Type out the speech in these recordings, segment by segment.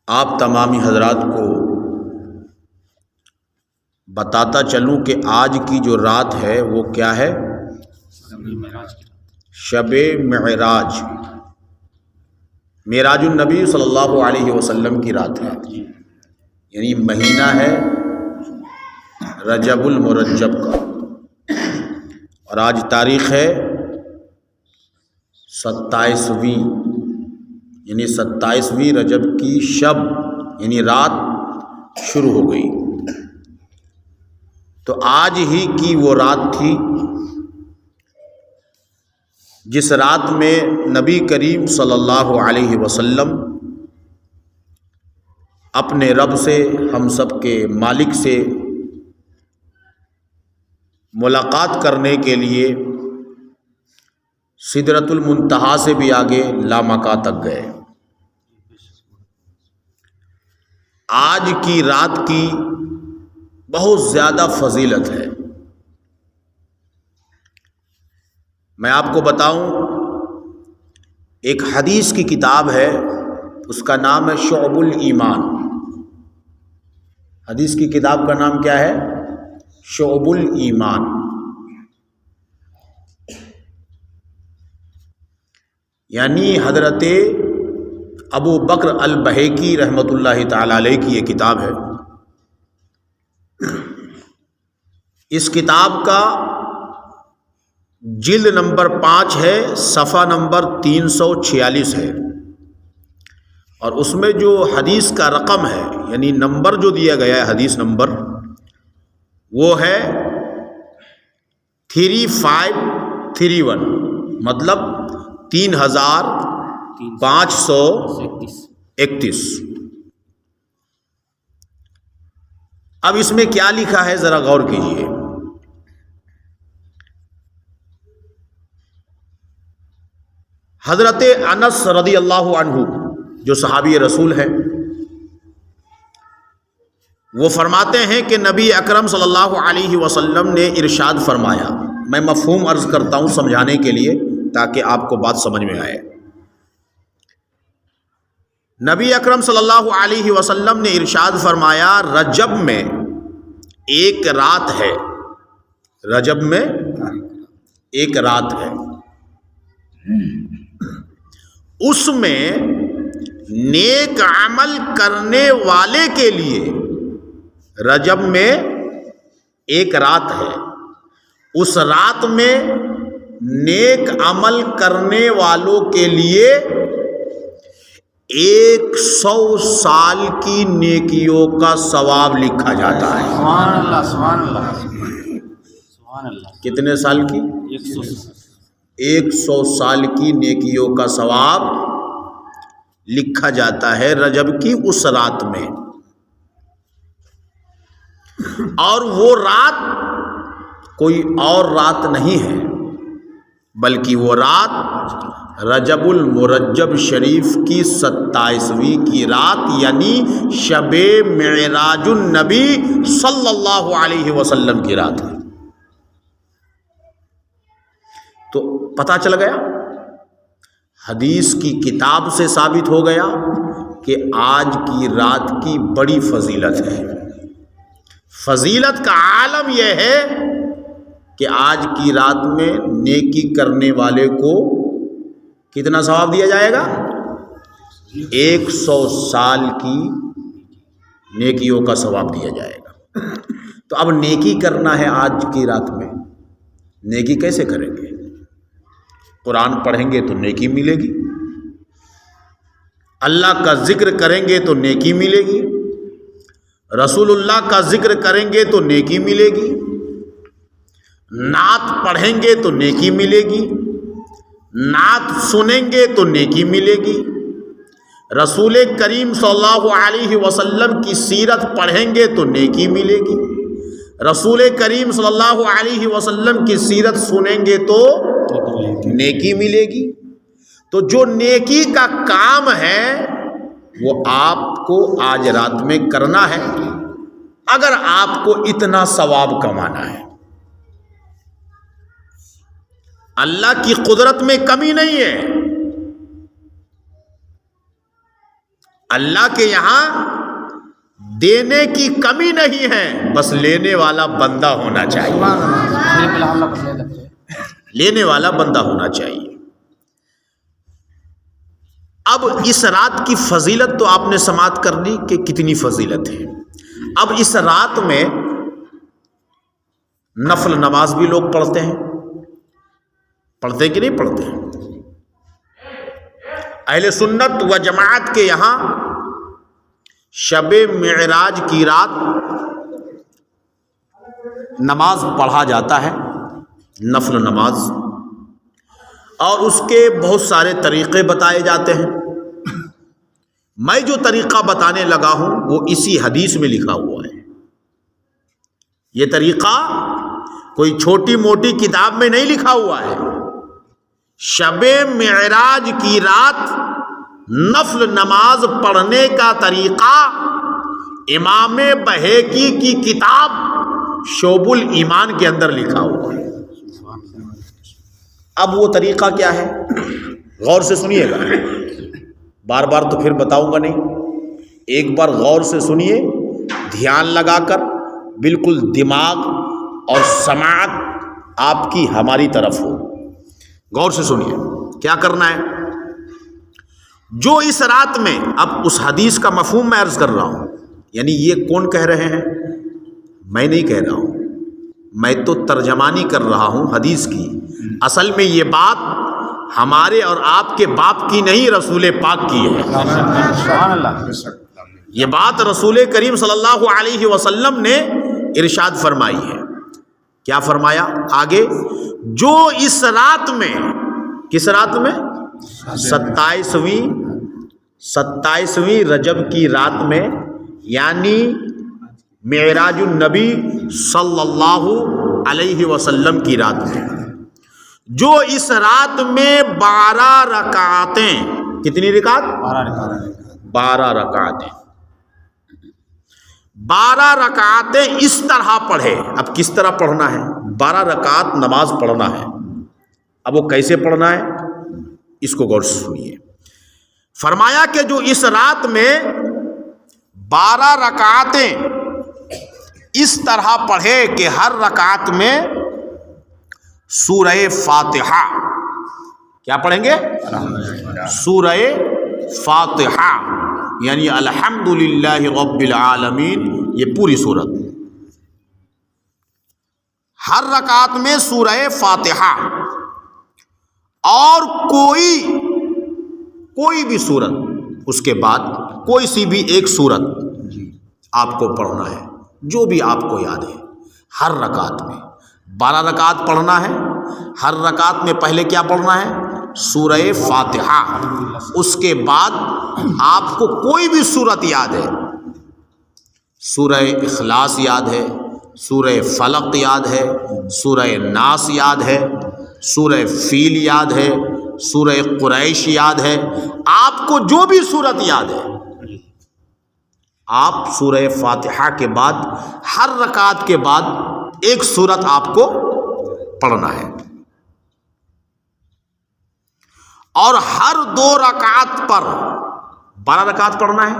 آپ تمامی حضرات کو بتاتا چلوں کہ آج کی جو رات ہے وہ کیا ہے؟ شب معراج، معراج النبی صلی اللہ علیہ وسلم کی رات ہے، یعنی مہینہ ہے رجب المرجب کا، اور آج تاریخ ہے 27ویں، یعنی 27ویں رجب کی شب یعنی رات شروع ہو گئی۔ تو آج ہی کی وہ رات تھی جس رات میں نبی کریم صلی اللہ علیہ وسلم اپنے رب سے، ہم سب کے مالک سے ملاقات کرنے کے لیے سدرۃ المنتہا سے بھی آگے لامکہ تک گئے۔ آج کی رات کی بہت زیادہ فضیلت ہے۔ میں آپ کو بتاؤں، ایک حدیث کی کتاب ہے، اس کا نام ہے شعب الایمان۔ حدیث کی کتاب کا نام کیا ہے؟ شعب الایمان۔ یعنی حضرت ابو بکر البہیقی رحمۃ اللہ تعالی علیہ کی یہ کتاب ہے۔ اس کتاب کا جلد نمبر 5 ہے، صفحہ نمبر 346 ہے، اور اس میں جو حدیث کا رقم ہے، یعنی نمبر جو دیا گیا ہے حدیث نمبر، وہ ہے 3531، مطلب 3531۔ اب اس میں کیا لکھا ہے ذرا غور کیجئے۔ حضرت انس رضی اللہ عنہ جو صحابی رسول ہیں، وہ فرماتے ہیں کہ نبی اکرم صلی اللہ علیہ وسلم نے ارشاد فرمایا، میں مفہوم عرض کرتا ہوں سمجھانے کے لیے تاکہ آپ کو بات سمجھ میں آئے۔ نبی اکرم صلی اللہ علیہ وسلم نے ارشاد فرمایا، رجب میں ایک رات ہے، رجب میں ایک رات ہے، اس میں نیک عمل کرنے والے کے لیے، رجب میں ایک رات ہے، اس رات میں نیک عمل کرنے والوں کے لیے 100 سال کی نیکیوں کا ثواب لکھا جاتا ہے۔ سبحان اللہ، سبحان اللہ، سبحان اللہ۔ کتنے سال کی؟ 100 سال کی نیکیوں کا ثواب لکھا جاتا ہے رجب کی اس رات میں۔ اور وہ رات کوئی اور رات نہیں ہے، بلکہ وہ رات رجب المرجب شریف کی 27ویں کی رات، یعنی شب معراج النبی صلی اللہ علیہ وسلم کی رات ہے۔ تو پتہ چل گیا، حدیث کی کتاب سے ثابت ہو گیا کہ آج کی رات کی بڑی فضیلت ہے۔ فضیلت کا عالم یہ ہے کہ آج کی رات میں نیکی کرنے والے کو کتنا ثواب دیا جائے گا؟ 100 سال کی نیکیوں کا ثواب دیا جائے گا۔ تو اب نیکی کرنا ہے آج کی رات میں، نیکی کیسے کریں گے؟ قرآن پڑھیں گے تو نیکی ملے گی، اللہ کا ذکر کریں گے تو نیکی ملے گی، رسول اللہ کا ذکر کریں گے تو نیکی ملے گی، نعت پڑھیں گے تو نیکی ملے گی، نعت سنیں گے تو نیکی ملے گی، رسول کریم صلی اللہ علیہ وسلم کی سیرت پڑھیں گے تو نیکی ملے گی، رسول کریم صلی اللہ علیہ وسلم کی سیرت سنیں گے تو نیکی ملے گی۔ تو جو نیکی کا کام ہے وہ آپ کو آج رات میں کرنا ہے، اگر آپ کو اتنا ثواب کمانا ہے۔ اللہ کی قدرت میں کمی نہیں ہے، اللہ کے یہاں دینے کی کمی نہیں ہے، بس لینے والا بندہ ہونا چاہیے، لینے والا بندہ ہونا چاہیے۔ اب اس رات کی فضیلت تو آپ نے سماعت کر لی کہ کتنی فضیلت ہے۔ اب اس رات میں نفل نماز بھی لوگ پڑھتے ہیں، پڑھتے کہ نہیں پڑھتے ہیں؟ اہل سنت و جماعت کے یہاں شب معراج کی رات نماز پڑھا جاتا ہے، نفل نماز، اور اس کے بہت سارے طریقے بتائے جاتے ہیں۔ میں جو طریقہ بتانے لگا ہوں وہ اسی حدیث میں لکھا ہوا ہے۔ یہ طریقہ کوئی چھوٹی موٹی کتاب میں نہیں لکھا ہوا ہے۔ شب معراج کی رات نفل نماز پڑھنے کا طریقہ امام بہیقی کی کتاب شعب الایمان کے اندر لکھا ہوا ہے۔ اب وہ طریقہ کیا ہے؟ غور سے سنیے گا، بار بار تو پھر بتاؤں گا نہیں، ایک بار غور سے سنیے، دھیان لگا کر، بالکل دماغ اور سماعت آپ کی ہماری طرف ہو، غور سے سنیے کیا کرنا ہے۔ جو اس رات میں، اب اس حدیث کا مفہوم میں عرض کر رہا ہوں، یعنی یہ کون کہہ رہے ہیں؟ میں نہیں کہہ رہا ہوں، میں تو ترجمانی کر رہا ہوں حدیث کی۔ اصل میں یہ بات ہمارے اور آپ کے باپ کی نہیں، رسول پاک کی ہے۔ یہ بات رسول کریم صلی اللہ علیہ وسلم نے ارشاد فرمائی ہے۔ کیا فرمایا آگے؟ جو اس رات میں، کس رات میں؟ 27ویں رجب کی رات میں، یعنی معراج النبی صلی اللہ علیہ وسلم کی رات میں، جو اس رات میں 12 رکعتیں، کتنی رکعت؟ 12 رکعتیں، 12 رکعتیں اس طرح پڑھے۔ اب کس طرح پڑھنا ہے؟ 12 رکعت نماز پڑھنا ہے۔ اب وہ کیسے پڑھنا ہے اس کو غور سے سنیے۔ فرمایا کہ جو اس رات میں 12 رکعتیں اس طرح پڑھے کہ ہر رکعت میں سورہ فاتحہ، کیا پڑھیں گے؟ سورہ فاتحہ، یعنی الحمدللہ رب العالمین، یہ پوری سورت، ہر رکعت میں سورہ فاتحہ، اور کوئی بھی سورت اس کے بعد، کوئی سی بھی ایک سورت آپ کو پڑھنا ہے، جو بھی آپ کو یاد ہے، ہر رکعت میں 12 رکعت پڑھنا ہے۔ ہر رکعت میں پہلے کیا پڑھنا ہے؟ سورہ فاتحہ، اس کے بعد آپ کو کوئی بھی سورت یاد ہے، سورہ اخلاص یاد ہے، سورہ فلق یاد ہے، سورہ ناس یاد ہے، سورہ فیل یاد ہے، سورہ قریش یاد ہے، آپ کو جو بھی سورت یاد ہے، آپ سورہ فاتحہ کے بعد ہر رکعت کے بعد ایک سورت آپ کو پڑھنا ہے، اور ہر 2 رکعت پر 12 رکعت پڑھنا ہے،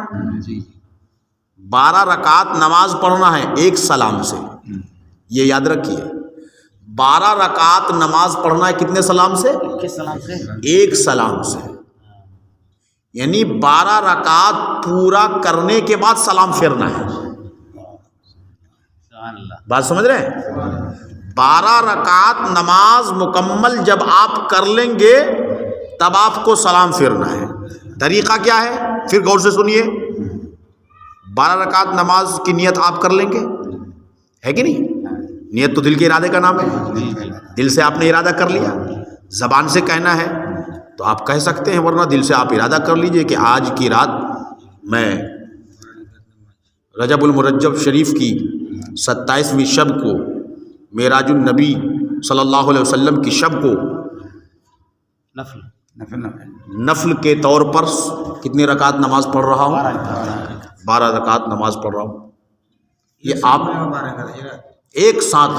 12 رکعت نماز پڑھنا ہے ایک سلام سے۔ یہ یاد رکھیے، 12 رکعت نماز پڑھنا ہے کتنے سلام سے؟ ایک سلام سے، یعنی 12 رکعت پورا کرنے کے بعد سلام پھیرنا ہے۔ بات سمجھ رہے ہیں؟ 12 رکعت نماز مکمل جب آپ کر لیں گے تب آپ کو سلام پھیرنا ہے۔ طریقہ کیا ہے؟ پھر غور سے سنیے۔ 12 رکعت نماز کی نیت آپ کر لیں گے، ہے کہ نہیں؟ نیت تو دل کے ارادے کا نام ہے، دل سے آپ نے ارادہ کر لیا، زبان سے کہنا ہے تو آپ کہہ سکتے ہیں، ورنہ دل سے آپ ارادہ کر لیجئے کہ آج کی رات میں رجب المرجب شریف کی 27ویں شب کو، معراج النبی صلی اللہ علیہ وسلم کی شب کو نفل کے طور پر کتنی رکعت نماز پڑھ رہا ہوں؟ 12 رکعت نماز پڑھ رہا ہوں۔ یہ آپ ایک ساتھ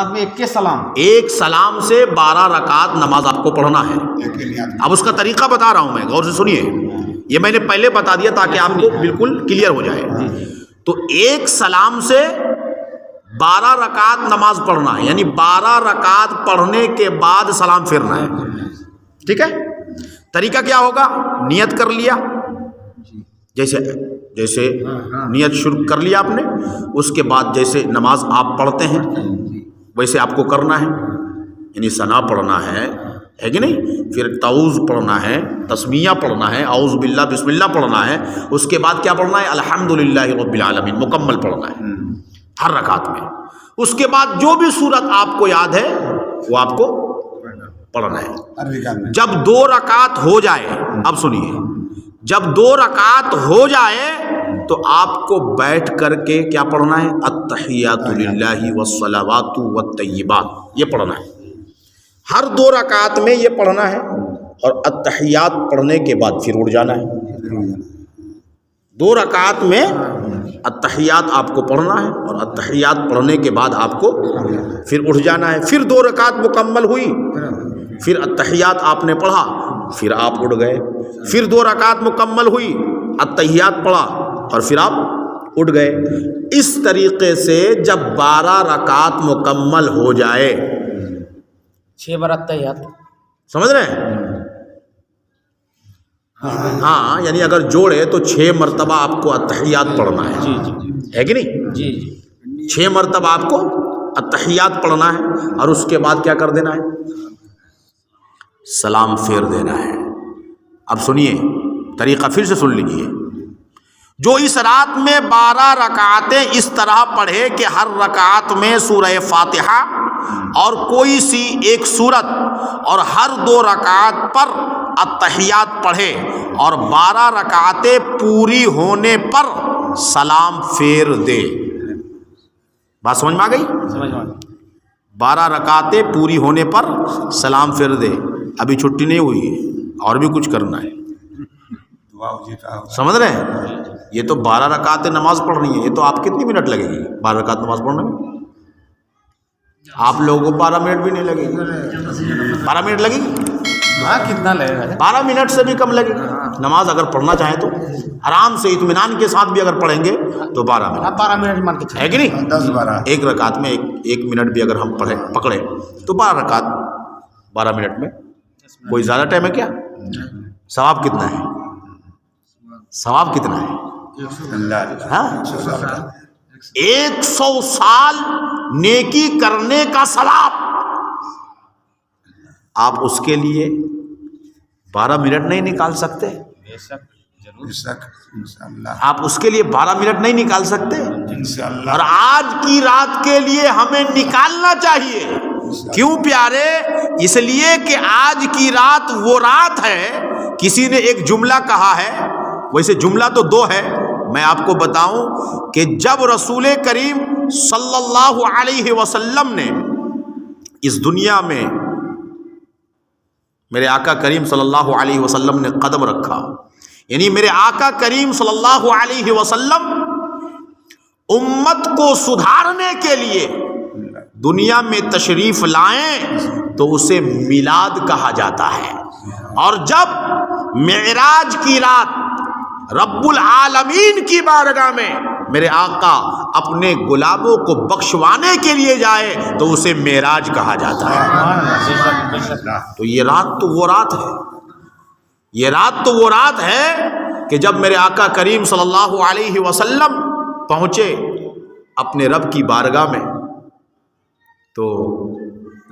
میں ایک کے سلام، ایک سلام سے 12 رکعت نماز آپ کو پڑھنا ہے۔ اب اس کا طریقہ بتا رہا ہوں میں، غور سے سنیے۔ یہ میں نے پہلے بتا دیا تاکہ آپ کو بالکل کلیئر ہو جائے. تو ایک سلام سے 12 رکعت نماز پڑھنا ہے، یعنی 12 رکعت پڑھنے کے بعد سلام پھیرنا ہے. ٹھیک ہے. طریقہ کیا ہوگا؟ نیت کر لیا، جیسے نیت شروع کر لیا آپ نے، اس کے بعد جیسے نماز آپ پڑھتے ہیں ویسے آپ کو کرنا ہے، یعنی ثنا پڑھنا ہے کہ نہیں، پھر تعوذ پڑھنا ہے، تسمیہ پڑھنا ہے، اعوذ باللہ بسم اللہ پڑھنا ہے، اس کے بعد کیا پڑھنا ہے؟ الحمدللہ رب العالمین مکمل پڑھنا ہے ہر رکعت میں. اس کے بعد جو بھی سورت آپ کو یاد ہے وہ آپ کو پڑھنا ہے. جب 2 رکعت ہو جائے، اب سنیے، جب 2 رکعت ہو جائے تو آپ کو بیٹھ کر کے کیا پڑھنا ہے؟ التحیات للہ والصلوات والطیبات، یہ پڑھنا ہے. ہر 2 رکعت میں یہ پڑھنا ہے، اور التحیات پڑھنے کے بعد پھر اٹھ جانا ہے. 2 رکعت میں التحیات آپ کو پڑھنا ہے، اور التحیات پڑھنے کے بعد آپ کو پھر اٹھ جانا ہے. پھر 2 رکعت مکمل ہوئی، پھر التحیات آپ نے پڑھا، پھر آپ اٹھ گئے. پھر 2 رکعت مکمل ہوئی، التحیات پڑھا اور پھر آپ اٹھ گئے. اس طریقے سے جب 12 رکعت مکمل ہو جائے، 6 بار التحیات، سمجھ رہے ہیں؟ ہاں، یعنی اگر جوڑے تو 6 مرتبہ آپ کو التحیات پڑھنا ہے. ہے کہ نہیں؟ جی 6 مرتبہ آپ کو التحیات پڑھنا ہے، اور اس کے بعد کیا کر دینا ہے؟ سلام پھیر دینا ہے. اب سنیے طریقہ، پھر سے سن لیجیے. جو اس رات میں 12 رکعتیں اس طرح پڑھے کہ ہر رکعت میں سورہ فاتحہ اور کوئی سی ایک سورت، اور ہر 2 رکعت پر التحیات پڑھے، اور 12 رکعتیں پوری ہونے پر سلام پھیر دے. بات سمجھ میں آ گئی؟ 12 رکعتیں پوری ہونے پر سلام پھیر دے. ابھی چھٹی نہیں ہوئی ہے، اور بھی کچھ کرنا ہے. سمجھ رہے ہیں؟ یہ تو 12 رکعتیں نماز پڑھنی ہے. یہ تو آپ کتنی منٹ لگے گی 12 رکعت نماز پڑھنے میں؟ آپ لوگوں کو 12 منٹ بھی نہیں لگے گی. 12 منٹ لگے گی؟ کتنا لگے گا؟ 12 منٹ سے بھی کم لگے گی. نماز اگر پڑھنا چاہیں تو آرام سے اطمینان کے ساتھ بھی اگر پڑھیں گے تو 12 منٹ. 12 منٹ مان کے ہے کہ نہیں؟ 10-12 ایک رکعت میں 1 منٹ بھی اگر ہم پکڑے تو 12 رکعت 12 منٹ میں. کوئی زیادہ ٹائم ہے کیا؟ ثواب کتنا ہے؟ ثواب کتنا ہے؟ ہاں، 100 سال نیکی کرنے کا ثواب. آپ اس کے لیے 12 منٹ نہیں نکال سکتے؟ آپ اس کے لیے 12 منٹ نہیں نکال سکتے؟ اور آج کی رات کے لیے ہمیں نکالنا چاہیے. کیوں پیارے؟ اس لیے کہ آج کی رات وہ رات ہے. کسی نے ایک جملہ کہا ہے، ویسے جملہ تو 2 ہے، میں آپ کو بتاؤں کہ جب رسول کریم صلی اللہ علیہ وسلم نے اس دنیا میں، میرے آقا کریم صلی اللہ علیہ وسلم نے قدم رکھا، یعنی میرے آقا کریم صلی اللہ علیہ وسلم امت کو سدھارنے کے لیے دنیا میں تشریف لائیں تو اسے میلاد کہا جاتا ہے. اور جب معراج کی رات رب العالمین کی بارگاہ میں میرے آقا اپنے غلاموں کو بخشوانے کے لیے جائے تو اسے معراج کہا جاتا ہے. تو یہ رات تو وہ رات ہے، یہ رات تو وہ رات ہے کہ جب میرے آقا کریم صلی اللہ علیہ وسلم پہنچے اپنے رب کی بارگاہ میں، تو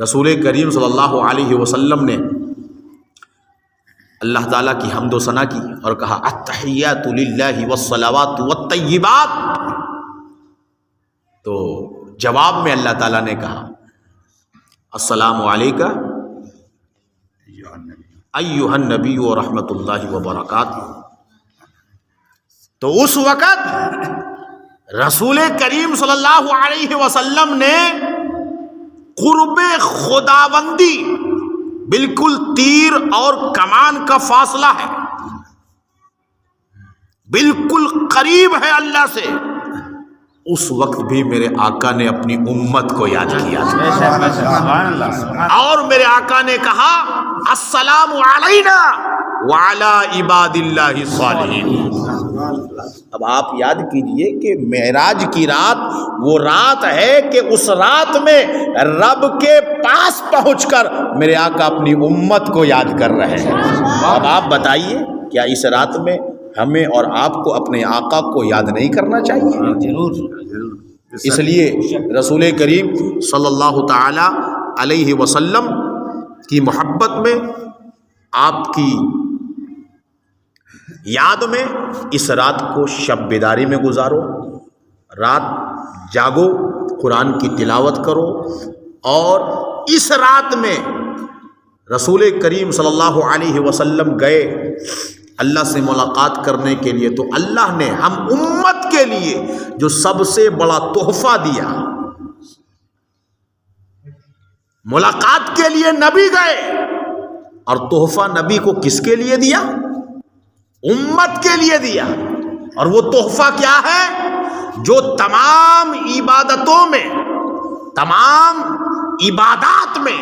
رسول کریم صلی اللہ علیہ وسلم نے اللہ تعالیٰ کی حمد و ثنا کی اور کہا التحیات للہ والصلوات والطیبات. تو جواب میں اللہ تعالیٰ نے کہا السلام علیکہ ایھا النبی ورحمۃ اللہ وبرکاتہ. تو اس وقت رسول کریم صلی اللہ علیہ وسلم نے قرب خداوندی، بالکل تیر اور کمان کا فاصلہ ہے، بالکل قریب ہے اللہ سے. اس وقت بھی میرے آقا نے اپنی امت کو یاد کیا اور میرے آقا نے کہا السلام علینا وعلی عباد اللہ الصالحین۔ اب آپ یاد کیجئے کہ معراج کی رات وہ رات ہے کہ اس رات میں رب کے پاس پہنچ کر میرے آقا اپنی امت کو یاد کر رہے ہیں۔ اب آپ بتائیے کیا اس رات میں ہمیں اور آپ کو اپنے آقا کو یاد نہیں کرنا چاہیے؟ ضرور اس لیے رسول کریم صلی اللہ تعالی علیہ وسلم کی محبت میں، آپ کی یاد میں اس رات کو شب بیداری میں گزارو، رات جاگو، قرآن کی تلاوت کرو، اور اس رات میں رسول کریم صلی اللہ علیہ وسلم گئے اللہ سے ملاقات کرنے کے لیے، تو اللہ نے ہم امت کے لیے جو سب سے بڑا تحفہ دیا، ملاقات کے لیے نبی گئے، اور تحفہ نبی کو کس کے لیے دیا؟ امت کے لیے دیا۔ اور وہ تحفہ کیا ہے؟ جو تمام عبادتوں میں، تمام عبادات میں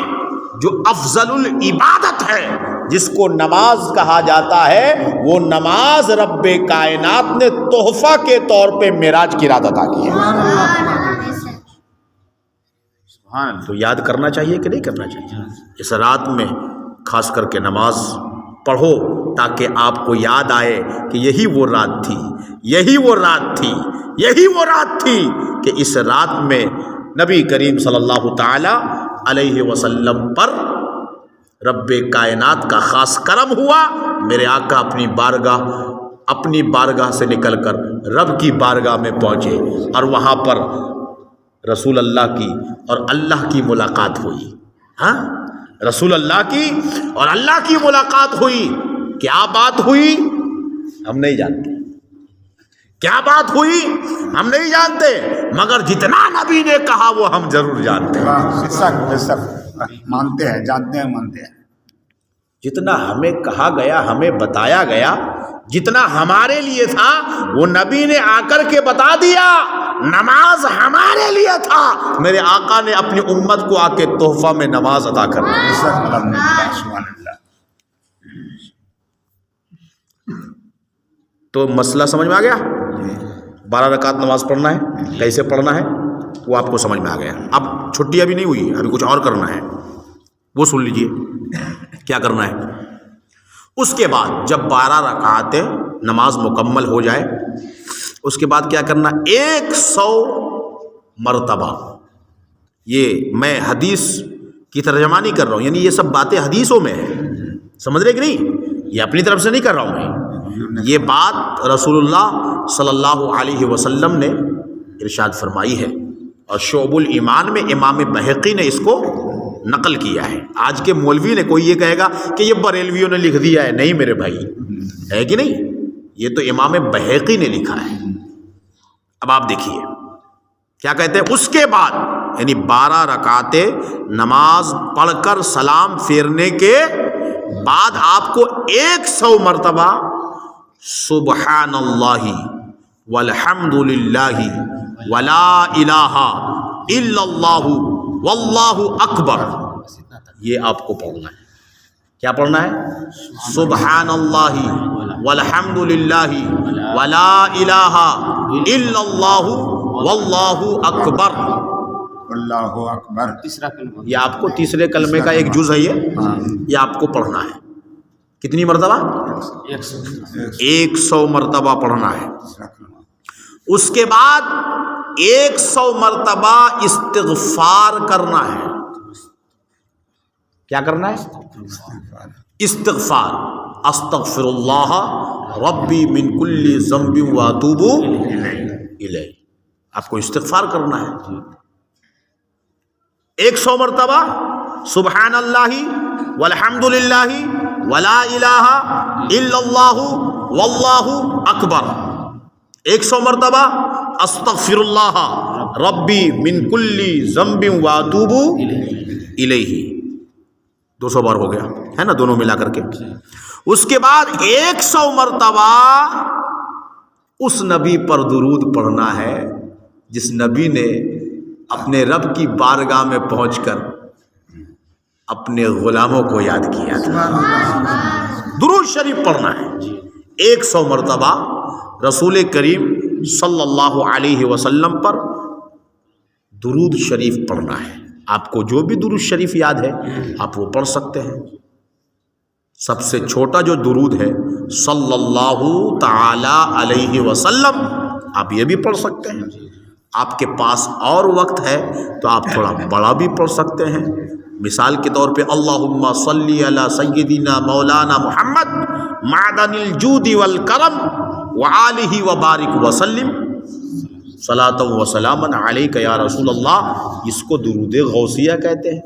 جو افضل العبادت ہے، جس کو نماز کہا جاتا ہے، وہ نماز رب کائنات نے تحفہ کے طور پہ معراج کی رات عطا کی ہے۔ تو یاد کرنا چاہیے کہ نہیں کرنا چاہیے؟ اس رات میں خاص کر کے نماز پڑھو تاکہ آپ کو یاد آئے کہ یہی وہ رات تھی، یہی وہ رات تھی، یہی وہ رات تھی کہ اس رات میں نبی کریم صلی اللہ تعالی علیہ وسلم پر رب کائنات کا خاص کرم ہوا۔ میرے آقا اپنی بارگاہ سے نکل کر رب کی بارگاہ میں پہنچے، اور وہاں پر رسول اللہ کی اور اللہ کی ملاقات ہوئی۔ ہاں، رسول اللہ کی اور اللہ کی ملاقات ہوئی۔ کیا بات ہوئی ہم نہیں جانتے، کیا بات ہوئی ہم نہیں جانتے، مگر جتنا نبی نے کہا وہ ہم ضرور جانتے ہیں، مانتے ہیں، جانتے ہیں، مانتے ہیں۔ جتنا ہمیں کہا گیا، ہمیں بتایا گیا، جتنا ہمارے لیے تھا وہ نبی نے آ کر کے بتا دیا۔ نماز ہمارے لیے تھا، میرے آقا نے اپنی امت کو آ کے تحفہ میں نماز ادا کر دی۔ تو مسئلہ سمجھ میں آ گیا؟ 12 رکعت نماز پڑھنا ہے، کیسے پڑھنا ہے وہ آپ کو سمجھ میں آ گیا۔ اب چھٹی ابھی نہیں ہوئی، ابھی کچھ اور کرنا ہے، وہ سن لیجئے کیا کرنا ہے۔ اس کے بعد جب 12 رکعتیں نماز مکمل ہو جائے، اس کے بعد کیا کرنا؟ 100 مرتبہ، یہ میں حدیث کی ترجمانی کر رہا ہوں، یعنی یہ سب باتیں حدیثوں میں ہیں، سمجھ رہے کہ نہیں؟ یہ اپنی طرف سے نہیں کر رہا ہوں میں، یہ بات رسول اللہ صلی اللہ علیہ وسلم نے ارشاد فرمائی ہے، اور شعب الایمان میں امام بہقی نے اس کو نقل کیا ہے۔ آج کے مولوی نے، کوئی یہ کہے گا کہ یہ بریلویوں نے لکھ دیا ہے، نہیں میرے بھائی، ہے کہ نہیں؟ یہ تو امام بہقی نے لکھا ہے۔ اب آپ دیکھیے کیا کہتے ہیں، اس کے بعد یعنی 12 رکعتیں نماز پڑھ کر سلام پھیرنے کے بعد آپ کو 100 مرتبہ سبحان اللہ والحمد للہ ولا الہ الا اللہ واللہ اکبر، یہ آپ کو پڑھنا ہے۔ کیا پڑھنا ہے؟ سبحان اللہ والحمد للہ ولا الہ الا اللہ واللہ اکبر، اللہ اکبر۔ یہ آپ کو تیسرے کلمے کا ایک جز ہے، یہ آپ کو پڑھنا ہے۔ کتنی مرتبہ؟ 100 مرتبہ پڑھنا ہے۔ اس کے بعد 100 مرتبہ استغفار کرنا ہے۔ کیا کرنا ہے؟ استغفار، استغفر اللہ ربی من کل ذنب واتوب الیہ، آپ کو استغفار کرنا ہے۔ 100 مرتبہ سبحان اللہ والحمد للہ ولا الہ الا اللہ واللہ اکبر، 100 مرتبہ استغفر اللہ ربی من کل ذنب واتوب الیہ، 200 بار ہو گیا ہے نا، دونوں ملا کر کے۔ اس کے بعد 100 مرتبہ اس نبی پر درود پڑھنا ہے جس نبی نے اپنے رب کی بارگاہ میں پہنچ کر اپنے غلاموں کو یاد کیا تھا۔ درود شریف پڑھنا ہے 100 مرتبہ رسول کریم صلی اللہ علیہ وسلم پر درود شریف پڑھنا ہے. آپ کو جو بھی درود شریف یاد ہے آپ وہ پڑھ سکتے ہیں. سب سے چھوٹا جو درود ہے صلی اللہ تعالی علیہ وسلم، آپ یہ بھی پڑھ سکتے ہیں. آپ کے پاس اور وقت ہے تو آپ تھوڑا بڑا بھی پڑھ سکتے ہیں. مثال کے طور پہ اللہم صلی علی سیدنا مولانا محمد معدن الجود والکرم وآلہ وبارک وسلم صلاۃ و سلاما علیک یا رسول اللہ. اس کو درود غوثیہ کہتے ہیں،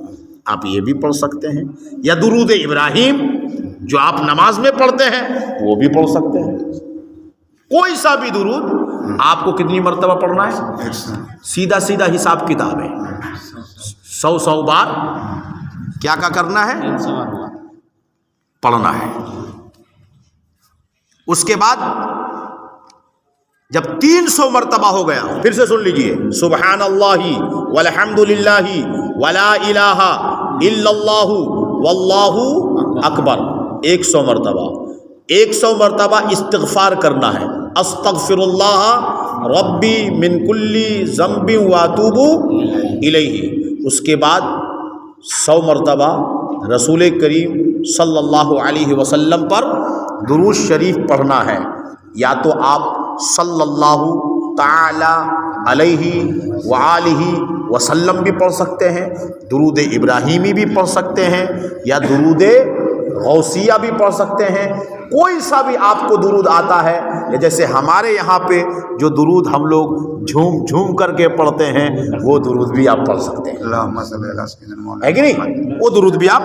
آپ یہ بھی پڑھ سکتے ہیں. یا درود ابراہیم جو آپ نماز میں پڑھتے ہیں وہ بھی پڑھ سکتے ہیں. کوئی سا بھی درود آپ کو کتنی مرتبہ پڑھنا ہے؟ سیدھا سیدھا حساب کتاب ہے. 100 بار کیا کرنا ہے؟ پڑھنا ہے. اس کے بعد جب 300 مرتبہ ہو گیا پھر سے سن لیجئے، سبحان اللہ والحمد للہ ولا الہ الا اللہ واللہ اکبر 100 مرتبہ. 100 مرتبہ استغفار کرنا ہے، استغفر اللہ ربی من کل ذنب واتوب الیہ. اس کے بعد 100 مرتبہ رسول کریم صلی اللہ علیہ وسلم پر درود شریف پڑھنا ہے. یا تو آپ صلی اللہ تعالی علیہ وآلہ وسلم بھی پڑھ سکتے ہیں، درود ابراہیمی بھی پڑھ سکتے ہیں، یا درود غوثیہ بھی پڑھ سکتے ہیں. کوئی سا بھی آپ کو درود آتا ہے، جیسے ہمارے یہاں پہ جو درود ہم لوگ جھوم جھوم کر کے پڑھتے ہیں وہ درود بھی آپ پڑھ سکتے ہیں، اللہم صلی علی سیدنا مولانا ہے کہ نہیں؟ وہ درود بھی آپ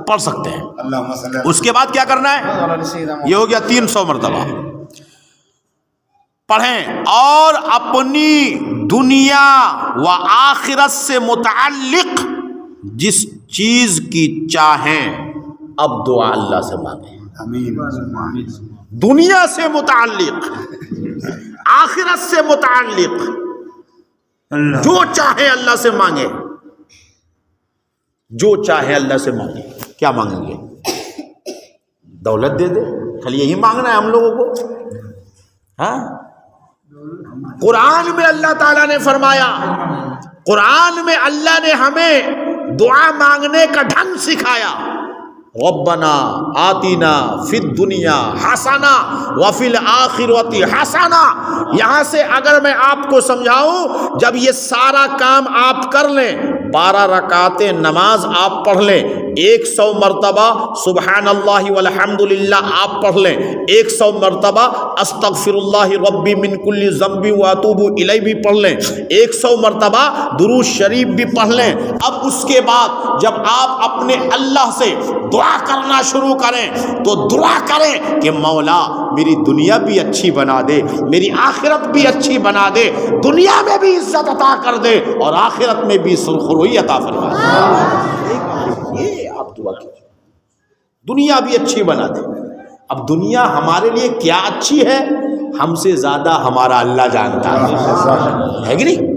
پڑھ سکتے ہیں. اللہم صلی علی اس کے بعد کیا کرنا ہے؟ یہ ہو گیا 300 مرتبہ پڑھیں. اور اپنی دنیا و آخرت سے متعلق جس چیز کی چاہیں اب دعا اللہ سے مانگیں. امین. دنیا سے متعلق، آخرت سے متعلق جو چاہے اللہ سے مانگے، جو چاہے اللہ سے مانگے. کیا مانگیں گے؟ دولت دے دے، خالی یہی مانگنا ہے ہم لوگوں کو؟ ہاں، قرآن میں اللہ تعالیٰ نے فرمایا، قرآن میں اللہ نے ہمیں دعا مانگنے کا ڈھنگ سکھایا. ربنا آتینا فی الدنیا حسنہ وفی الآخرۃ حسنہ. یہاں سے اگر میں آپ کو سمجھاؤں، جب یہ سارا کام آپ کر لیں، 12 رکعتیں نماز آپ پڑھ لیں، 100 مرتبہ سبحان اللہ والحمد للہ آپ پڑھ لیں، 100 مرتبہ استغفر اللہ ربی من کل ذنب واتوب الیہ بھی پڑھ لیں، 100 مرتبہ درود شریف بھی پڑھ لیں. اب اس کے بعد جب آپ اپنے اللہ سے دعا کرنا شروع کریں تو دعا کریں کہ مولا میری دنیا بھی اچھی بنا دے، میری آخرت بھی اچھی بنا دے، دنیا میں بھی عزت عطا کر دے اور آخرت میں بھی سرخروئی عطا فرما دے. یہ آپ دعا کیجیے، دنیا بھی اچھی بنا دے. اب دنیا ہمارے لیے کیا اچھی ہے ہم سے زیادہ ہمارا اللہ جانتا ہے کہ نہیں؟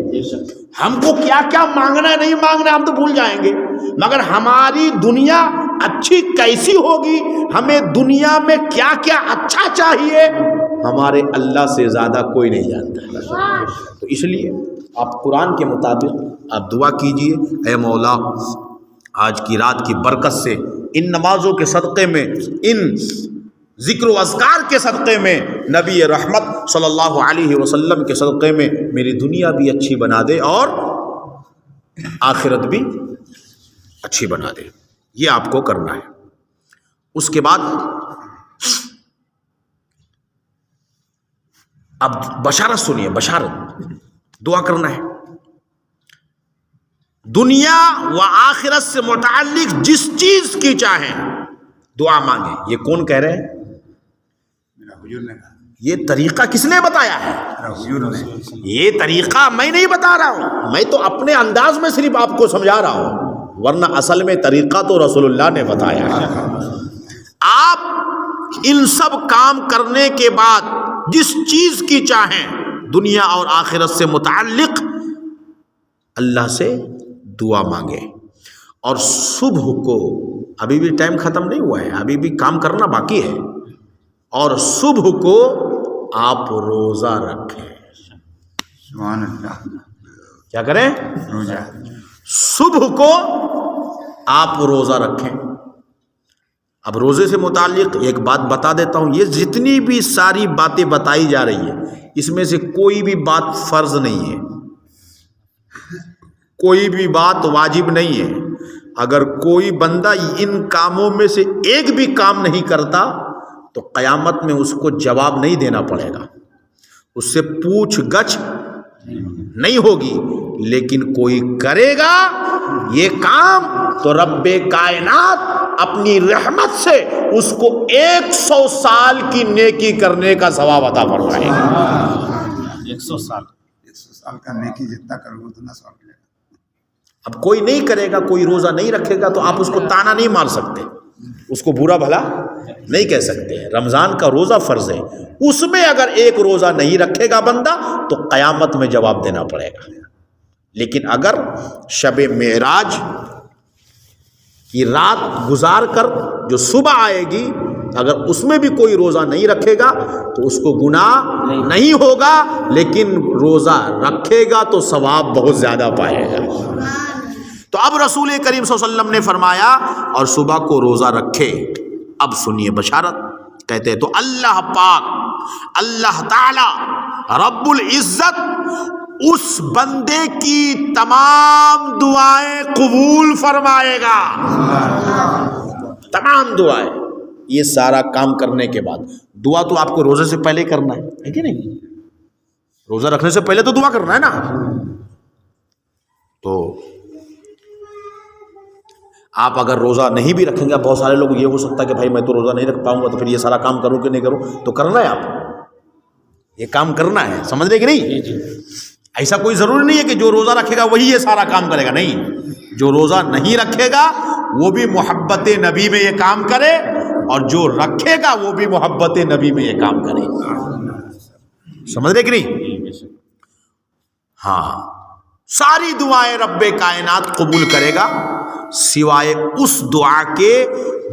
ہم کو کیا کیا مانگنا ہے نہیں مانگنا ہم تو بھول جائیں گے، مگر ہماری دنیا اچھی کیسی ہوگی، ہمیں دنیا میں کیا کیا اچھا چاہیے، ہمارے اللہ سے زیادہ کوئی نہیں جانتا. تو اس لیے آپ قرآن کے مطابق آپ دعا کیجئے، اے مولا آج کی رات کی برکت سے، ان نمازوں کے صدقے میں، ان ذکر و اذکار کے صدقے میں، نبی رحمت صلی اللہ علیہ وسلم کے صدقے میں میری دنیا بھی اچھی بنا دے اور آخرت بھی اچھی بنا دے. یہ آپ کو کرنا ہے. اس کے بعد اب بشارت سنیے، بشارت دعا کرنا ہے. دنیا و آخرت سے متعلق جس چیز کی چاہیں دعا مانگیں. یہ کون کہہ رہے ہیں؟ یہ طریقہ کس نے بتایا ہے؟ یہ طریقہ میں نہیں بتا رہا ہوں، میں تو اپنے انداز میں صرف آپ کو سمجھا رہا ہوں، ورنہ اصل میں طریقہ تو رسول اللہ نے بتایا ہے. آپ ان سب کام کرنے کے بعد جس چیز کی چاہیں دنیا اور آخرت سے متعلق اللہ سے دعا مانگے، اور صبح کو ابھی بھی ٹائم ختم نہیں ہوا ہے، ابھی بھی کام کرنا باقی ہے. اور صبح کو آپ روزہ رکھیں. سبحان اللہ. کیا کریں؟ روزہ. صبح کو آپ روزہ رکھیں. اب روزے سے متعلق ایک بات بتا دیتا ہوں. یہ جتنی بھی ساری باتیں بتائی جا رہی ہیں اس میں سے کوئی بھی بات فرض نہیں ہے، کوئی بھی بات واجب نہیں ہے. اگر کوئی بندہ ان کاموں میں سے ایک بھی کام نہیں کرتا تو قیامت میں اس کو جواب نہیں دینا پڑے گا، اس سے پوچھ گچھ نہیں ہوگی. لیکن کوئی کرے گا یہ کام تو رب کائنات اپنی رحمت سے اس کو 100 سال کی نیکی کرنے کا ثواب عطا فرمائے گا. 100 سال 100 سال کا نیکی جتنا کرو اتنا ثواب ملے گا. اب کوئی نہیں کرے گا، کوئی روزہ نہیں رکھے گا تو آپ اس کو تانا نہیں مار سکتے، اس کو برا بھلا نہیں کہہ سکتے. رمضان کا روزہ فرض ہے، اس میں اگر ایک روزہ نہیں رکھے گا بندہ تو قیامت میں جواب دینا پڑے گا. لیکن اگر شب معراج کی رات گزار کر جو صبح آئے گی اگر اس میں بھی کوئی روزہ نہیں رکھے گا تو اس کو گناہ نہیں ہوگا، لیکن روزہ رکھے گا تو ثواب بہت زیادہ پائے گا. تو اب رسول کریم صلی اللہ علیہ وسلم نے فرمایا اور صبح کو روزہ رکھے. اب سنیے بشارت. کہتے ہیں تو اللہ پاک اللہ تعالی رب العزت اس بندے کی تمام دعائیں قبول فرمائے گا. تمام دعائیں. یہ سارا کام کرنے کے بعد دعا تو آپ کو روزے سے پہلے کرنا ہے کہ نہیں؟ روزہ رکھنے سے پہلے تو دعا کرنا ہے نا. تو آپ اگر روزہ نہیں بھی رکھیں گے، بہت سارے لوگ یہ ہو سکتا ہے کہ بھائی میں تو روزہ نہیں رکھ پاؤں گا تو پھر یہ سارا کام کروں کہ نہیں کروں. تو کرنا ہے، آپ یہ کام کرنا ہے. سمجھ رہے کہ نہیں؟ ایسا کوئی ضروری نہیں ہے کہ جو روزہ رکھے گا وہی یہ سارا کام کرے گا. نہیں، جو روزہ نہیں رکھے گا وہ بھی محبت نبی میں یہ کام کرے اور جو رکھے گا وہ بھی محبت نبی میں یہ کام کرے. سمجھ رہے کہ نہیں؟ ہاں، ساری دعائیں رب کائنات قبول کرے گا سوائے اس دعا کے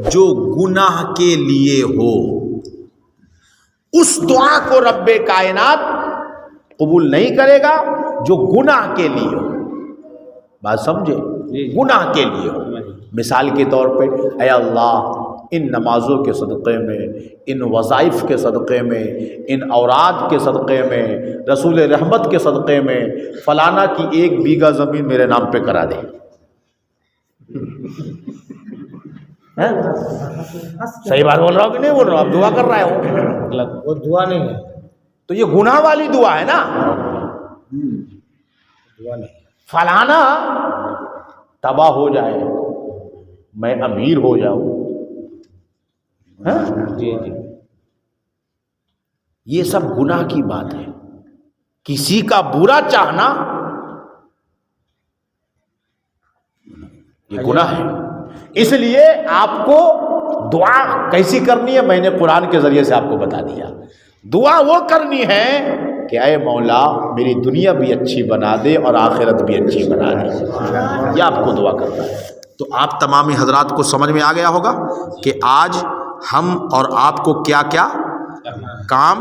جو گناہ کے لیے ہو. اس دعا کو رب کائنات قبول نہیں کرے گا جو گناہ کے لیے ہو. بات سمجھے؟ گناہ کے لیے ہو. مثال کے طور پہ اے اللہ ان نمازوں کے صدقے میں، ان وظائف کے صدقے میں، ان اوراد کے صدقے میں، رسول رحمت کے صدقے میں فلانا کی 1 بیگھہ زمین میرے نام پہ کرا دے. صحیح بات بول رہا ہوں کہ نہیں بول رہا ہوں؟ آپ دعا کر رہے ہو، وہ دعا نہیں ہے، تو یہ گناہ والی دعا ہے نا. دعا نہیں. فلانا تباہ ہو جائے، میں امیر ہو جاؤں. جی جی، یہ سب گناہ کی بات ہے. کسی کا برا چاہنا یہ گناہ ہے. اس لیے آپ کو دعا کیسی کرنی ہے میں نے قرآن کے ذریعے سے آپ کو بتا دیا. دعا وہ کرنی ہے کہ اے مولا میری دنیا بھی اچھی بنا دے اور آخرت بھی اچھی بنا دے. یہ آپ کو دعا کرنا ہے. تو آپ تمامی حضرات کو سمجھ میں آ گیا ہوگا کہ آج ہم اور آپ کو کیا کیا کام